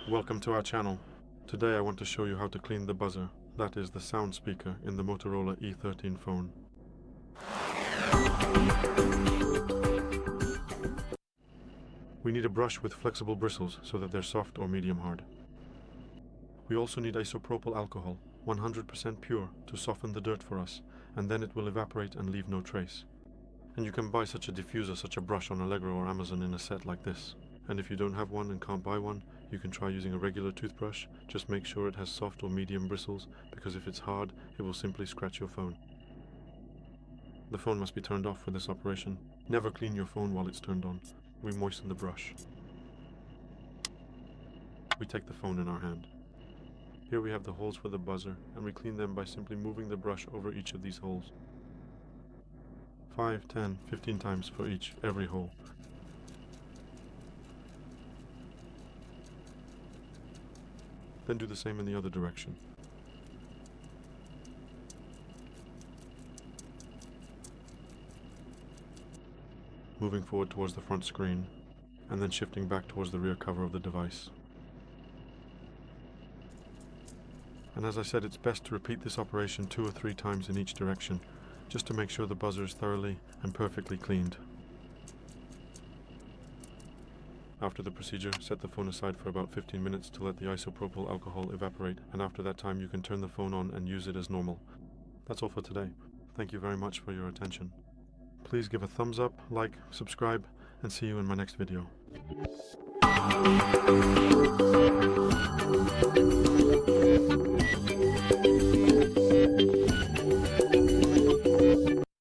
Welcome to our channel. Today I want to show you how to clean the buzzer, that is the sound speaker in the Motorola E13 phone. We need a brush with flexible bristles so that they're soft or medium hard. We also need isopropyl alcohol, 100% pure, to soften the dirt for us, and then it will evaporate and leave no trace. And you can buy such a diffuser, such a brush on Allegro or Amazon in a set like this. And if you don't have one and can't buy one, you can try using a regular toothbrush. Just make sure it has soft or medium bristles, because if it's hard, it will simply scratch your phone. The phone must be turned off for this operation. Never clean your phone while it's turned on. We moisten the brush. We take the phone in our hand. Here we have the holes for the buzzer, and we clean them by simply moving the brush over each of these holes. 5, 10, 15 times for every hole. Then do the same in the other direction. Moving forward towards the front screen, and then shifting back towards the rear cover of the device. And as I said, it's best to repeat this operation 2 or 3 times in each direction, just to make sure the buzzer is thoroughly and perfectly cleaned. After the procedure, set the phone aside for about 15 minutes to let the isopropyl alcohol evaporate, and after that time you can turn the phone on and use it as normal. That's all for today. Thank you very much for your attention. Please give a thumbs up, like, subscribe, and see you in my next video.